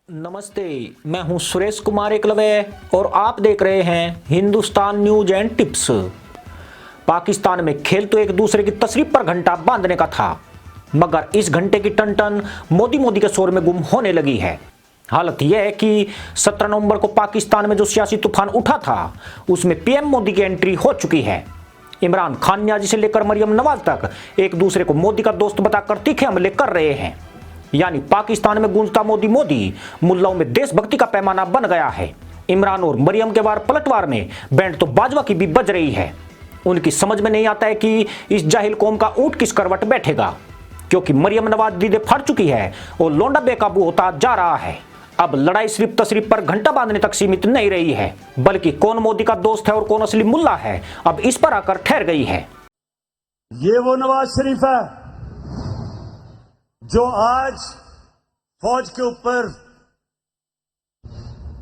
नमस्ते, मैं हूं सुरेश कुमार एकलव्य और आप देख रहे हैं Hindustan news and tips. Pakistan में खेल तो एक दूसरे की तशरीफ पर घंटा बांधने का था, मगर इस घंटे की टन मोदी के शोर में गुम होने लगी है। हालत यह है कि 17 नवंबर को पाकिस्तान में जो सियासी तूफान उठा था, उसमें पीएम मोदी की एंट्री हो चुकी है। इमरान खान न्याजी से लेकर मरियम नवाज तक एक दूसरे को मोदी का दोस्त बताकर तीखे हमले कर रहे हैं। यानी पाकिस्तान में गूंजता मोदी मुल्लाओं में देशभक्ति का पैमाना बन गया है। इमरान और मरियम के वार पलटवार में बैंड तो बाजवा की भी बज रही है। उनकी समझ में नहीं आता है कि इस जाहिल कौम का ऊंट किस करवट बैठेगा, क्योंकि मरियम नवाज दीदे फट चुकी है और लोंडा बेकाबू होता जा रहा है। अब लड़ाई सिर्फ तशरीफ पर घंटा बांधने तक सीमित नहीं रही है, बल्कि कौन मोदी का दोस्त है और कौन असली मुल्ला है, अब इस पर आकर ठहर गई है। ये वो नवाज शरीफ है जो आज फौज के ऊपर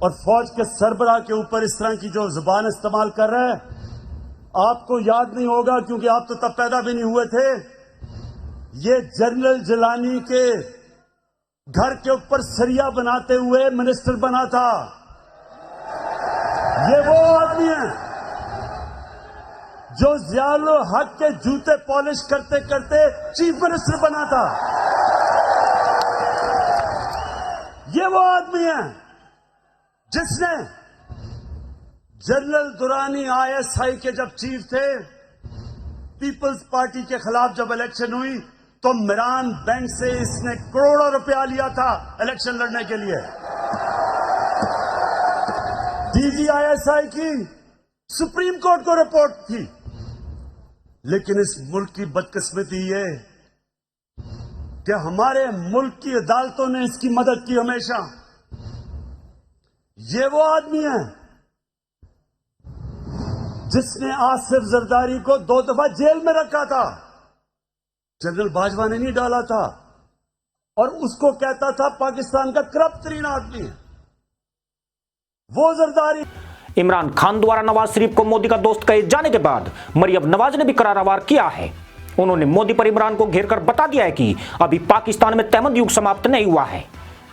और फौज के सरबराह के ऊपर इस तरह की जो जुबान इस्तेमाल कर रहा है। आपको याद नहीं होगा क्योंकि आप तो तब पैदा भी नहीं हुए थे। ये जनरल जिलानी के घर के ऊपर सरिया बनाते हुए मिनिस्टर बना था। ये वो आदमी है जो ज़ियाउल हक के जूते पॉलिश करते करते चीफ मिनिस्टर बना था। ये वो आदमी है जिसने जनरल दुरानी आईएसआई के जब चीफ थे, पीपल्स पार्टी के खिलाफ जब इलेक्शन हुई तो मिरान बैंक से इसने करोड़ों रुपया लिया था इलेक्शन लड़ने के लिए। डीजी आईएसआई की सुप्रीम कोर्ट को रिपोर्ट थी, लेकिन इस मुल्क की बदकिस्मती ये कि हमारे मुल्क की अदालतों ने इसकी मदद की हमेशा। ये वो आदमी है जिसने आसिफ जरदारी को 2 दफा जेल में रखा था। जनरल बाजवा ने नहीं डाला था और उसको कहता था पाकिस्तान का करप्ट तरीन आदमी है वो जरदारी। इमरान खान द्वारा नवाज शरीफ को मोदी का दोस्त कहे जाने के बाद मरियम नवाज ने भी करारा वार किया है। उन्होंने मोदी पर इमरान को घेरकर बता दिया है कि अभी पाकिस्तान में तहमद युग समाप्त नहीं हुआ है।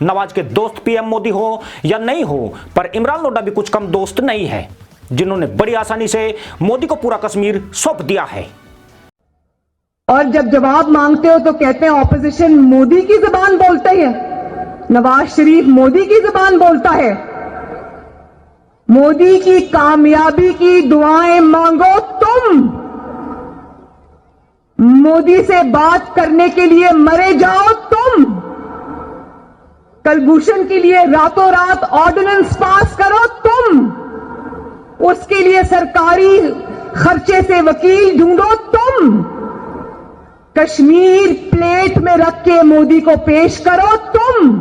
नवाज के दोस्त पीएम मोदी हो या नहीं हो, पर इमरान लोडा भी कुछ कम दोस्त नहीं है, जिन्होंने बड़ी आसानी से मोदी को पूरा कश्मीर सौंप दिया है। और जब जवाब मांगते हो तो कहते हैं ऑपोजिशन मोदी की जुबान बोलता है, नवाज शरीफ मोदी की जुबान बोलता है। मोदी की कामयाबी की दुआएं मांगो तुम, मोदी से बात करने के लिए मरे जाओ तुम, कलभूषण के लिए रातों रात ऑर्डिनेंस पास करो तुम, उसके लिए सरकारी खर्चे से वकील ढूंढो तुम, कश्मीर प्लेट में रख के मोदी को पेश करो तुम,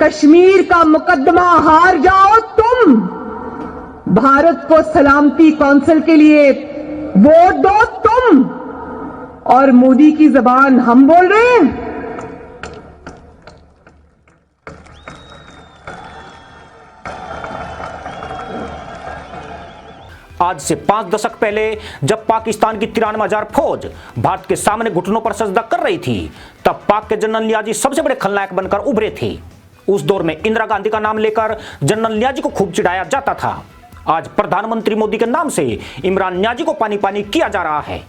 कश्मीर का मुकदमा हार जाओ तुम, भारत को सलामती काउंसिल के लिए वोट दो तुम, और मोदी की जबान हम बोल रहे हैं। आज से 5 दशक पहले जब पाकिस्तान की 93,000 फौज भारत के सामने घुटनों पर सजदा कर रही थी, तब पाक के जनरल न्याजी सबसे बड़े खलनायक बनकर उभरे थे। उस दौर में इंदिरा गांधी का नाम लेकर जनरल न्याजी को खूब चिढ़ाया जाता था। आज प्रधानमंत्री मोदी के नाम से इमरान न्याजी को पानी पानी किया जा रहा है।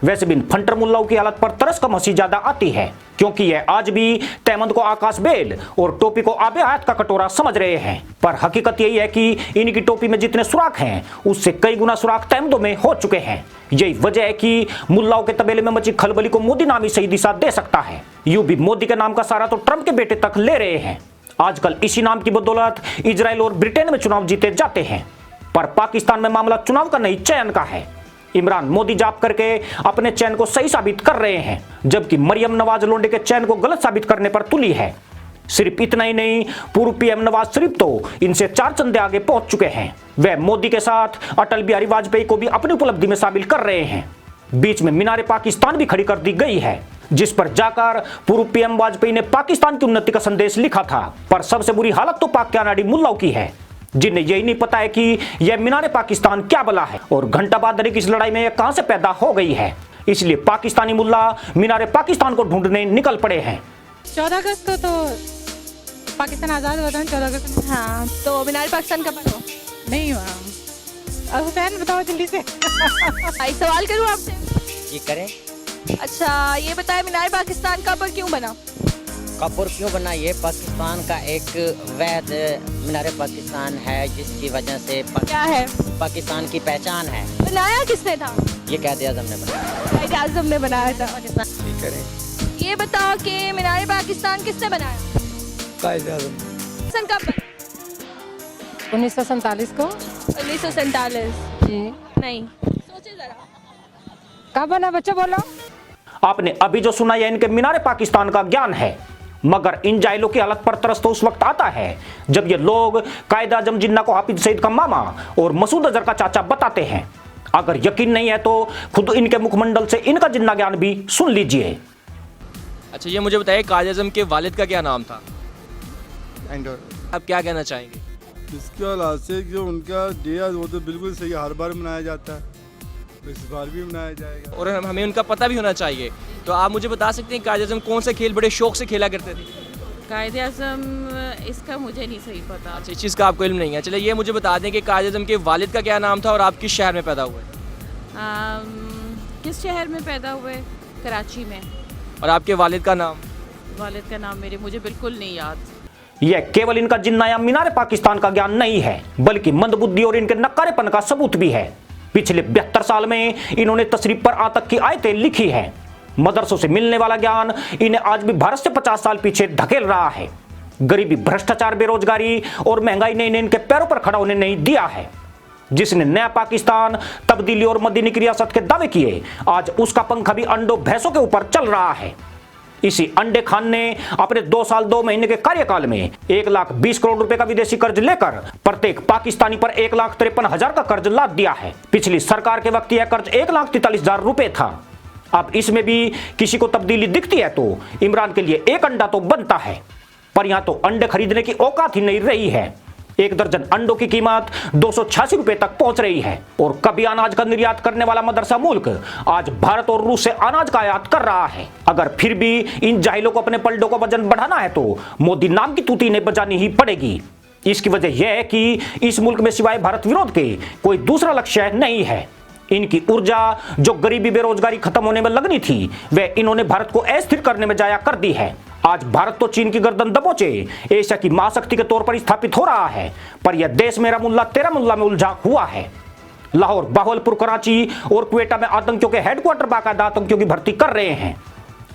वैसे भी फंटर मुल्लाओं की हालत पर तरस कम हंसी ज्यादा आती है, क्योंकि यह आज भी तहमद को आकाश बेल और टोपी को आबे आयत का कटोरा समझ रहे हैं। पर हकीकत यही है कि इनकी टोपी में जितने सुराख हैं, उससे कई गुना सुराख तहमदों में हो चुके हैं। यही वजह है कि मुल्लाओं के तबेले में मची खलबली को मोदी नाम ही सही दिशा दे सकता है। यूं भी मोदी के नाम का सारा तो ट्रंप के बेटे तक ले रहे हैं। आजकल इसी नाम की बदौलत इजराइल और ब्रिटेन में चुनाव जीते जाते हैं। पर पाकिस्तान में मामला चुनाव का नहीं, चयन का है। इमरान मोदी जाप करके अपने चयन को सही साबित कर रहे हैं, जबकि मरियम नवाज लोंडे के चयन को गलत साबित करने पर तुली है। सिर्फ इतना ही नहीं, पूर्व पीएम नवाज शरीफ तो इनसे 4 चंदे आगे पहुंच चुके हैं। वह मोदी के साथ अटल बिहारी वाजपेयी को भी अपनी उपलब्धि में शामिल कर रहे हैं। बीच में मीनारे पाकिस्तान भी खड़ी कर दी गई है, जिस पर जाकर पूर्व पीएम वाजपेयी ने पाकिस्तान की उन्नति का संदेश लिखा था। पर सबसे बुरी हालत तो पाक के अनाड़ी मुल्लाओं की है, जिन्हें यही नहीं पता है कि यह मीनारे पाकिस्तान क्या बला है और घंटा बांधने की इस लड़ाई में यह कहां से पैदा हो गई है। इसलिए पाकिस्तानी मुल्ला मीनारे पाकिस्तान को ढूंढने निकल पड़े हैं। 14 अगस्त को तो पाकिस्तान आज़ाद हुआ था 14 अगस्त को। हाँ, तो मीनार पाकिस्तान कब बना? नहीं हुआ। अब हुसैन बताओ जल्दी से। एक सवाल करूँ आपसे? ये करें। अच्छा, ये बताएं मीनार पाकिस्तान कब और क्यों बना? कब और क्यों बना? ये पाकिस्तान का एक वैध मीनार पाकिस्तान है, जिसकी वजह से क्या है? पाकिस्तान की पहचान है। बनाया किसने था? ये कायदे आज़म ने बनाया। कायदे आज़म ने बनाया था। ये करें। ये बताओ कि मीनार पाकिस्तान किसने बनाया? कायदे आज़म। पाकिस्तान कब बना? 1947 को। 1947। जी। नहीं, सोचे जरा। कब बना बच्चा बोलो? आपने अभी जो सुना यह इनके मीनार पाकिस्तान का ज्ञान है, मगर इन जाहिलों की हालत पर तरस तो उस वक्त आता है जब ये लोग कायद आजम जिन्ना को हाफिज सईद का मामा और मसूद अजहर का चाचा बताते हैं। अगर यकीन नहीं है तो खुद इनके मुखमंडल से इनका जिन्ना ज्ञान भी सुन लीजिए। अच्छा, ये मुझे बताइए कायद आज़म के वालिद का क्या नाम था? एंडोर। आप क्या कहना चाहेंगे? इसके हालात से जो उनका डे है वो तो बिल्कुल सही, हर बार मनाया जाता है, तो इस बार भी मनाया जाएगा। और हमें उनका पता भी होना चाहिए। तो आप मुझे बता सकते हैं कायद आज़म कौन से खेल बड़े शौक से खेला करते थे? कायदे आज़म, इसका मुझे नहीं सही पता। अच्छा, इस चीज़ का आपको इल्म नहीं है। चलिए ये मुझे बता दें कि कायद आज़म के वालिद का क्या नाम था और आप किस शहर में पैदा हुए? किस शहर में पैदा हुए? कराची में। और आपके वालिद का नाम? वालिद का नाम मुझे बिल्कुल नहीं याद। यह केवल इनका जिन्ना या मीनार पाकिस्तान का ज्ञान नहीं है, बल्कि मंदबुद्धि और इनके नक्कारेपन का सबूत भी है। पिछले 72 साल में इन्होंने तशरीफ पर आतंक की आयतें लिखी हैं। मदरसों से मिलने वाला ज्ञान इन्हें आज भी भारत से 50 साल पीछे धकेल रहा है। गरीबी, भ्रष्टाचार, बेरोजगारी और महंगाई ने इन्हें इनके पैरों पर खड़ा होने नहीं दिया है। जिसने नया पाकिस्तान, तब्दीली और मदीनी की रियासत के दावे किए, आज उसका पंखा भी अंडों भैंसों के ऊपर चल रहा है। इसी अंडे खान ने अपने 2 साल 2 महीने के कार्यकाल में 1,20 करोड़ रुपए का विदेशी कर्ज लेकर प्रत्येक पाकिस्तानी पर 1,53,000 का कर्ज लाद दिया है। पिछली सरकार के वक्त यह कर्ज 1,43,000 रुपए था। अब इसमें भी किसी को तब्दीली दिखती है तो इमरान के लिए एक अंडा तो बनता है, पर यहां तो अंडे खरीदने की औकात ही नहीं रही है। 1 दर्जन अंडों की कीमत 286 रुपए तक पहुंच रही है। और कभी अनाज का निर्यात करने वाला मदरसा मुल्क आज भारत और रूस से अनाज का आयात कर रहा है। अगर फिर भी इन जाहिलों को अपने पलड़ों का वजन बढ़ाना है तो मोदी नाम की तूती इन्हें बजानी ही पड़ेगी। इसकी वजह यह है कि इस मुल्क में सिवाय भारत विरोध के कोई दूसरा लक्ष्य नहीं है। इनकी ऊर्जा जो गरीबी, बेरोजगारी खत्म होने में लगनी थी, वह इन्होंने भारत को अस्थिर करने में जाया कर दी है। आज भारत तो चीन की गर्दन दबोचे एशिया की महाशक्ति के तौर पर स्थापित हो रहा है, पर यह देश मेरा मुल्ला तेरा मुल्ला में उलझा हुआ है। लाहौर, बहावलपुर, कराची और क्वेटा में आतंकियों के हेडक्वार्टर बाकायदा आतंकियों की भर्ती कर रहे हैं।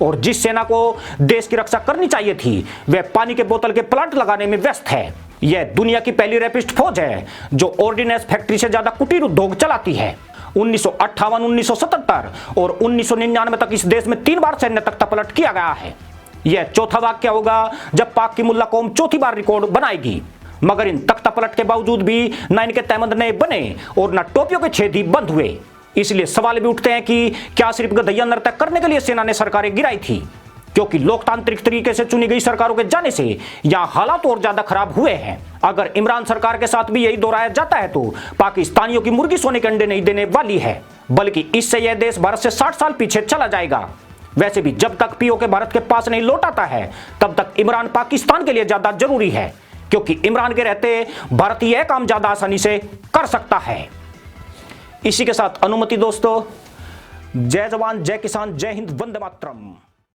और जिस सेना को देश की रक्षा करनी चाहिए थी, वह पानी के बोतल के प्लांट लगाने में व्यस्त है। यह दुनिया की पहली रैपिस्ट फौज है जो ऑर्डिनेंस फैक्ट्री से ज्यादा कुटीर उद्योग चलाती है। 1958, 1977 और 1999 तक इस देश में 3 बार सैन्य तख्ता पलट किया गया है। यह चौथा वाक्य होगा जब पाक की मुल्ला कौम चौथी बार रिकॉर्ड बनाएगी। मगर इन तख्ता पलट के बावजूद भी न इनके तहमंद नए बने और न टोपियों के छेद ही बंद हुए। इसलिए सवाल भी उठते हैं कि क्या सिर्फ गधैया नर्तक करने के लिए सेना ने सरकारें गिराई थी? क्योंकि लोकतांत्रिक तरीके से चुनी गई सरकारों के जाने से यहां हालात और ज्यादा खराब हुए हैं। अगर इमरान सरकार के साथ भी यही दोहराया जाता है तो पाकिस्तानियों की मुर्गी सोने के अंडे नहीं देने वाली है, बल्कि इससे यह देश भारत से 60 साल पीछे चला जाएगा। वैसे भी जब तक पीओके भारत के पास नहीं लौटाता है, तब तक इमरान पाकिस्तान के लिए ज्यादा जरूरी है, क्योंकि इमरान के रहते भारत यह काम ज्यादा आसानी से कर सकता है। इसी के साथ अनुमति दोस्तों, जय जवान, जय किसान, जय हिंद, वंदे मातरम।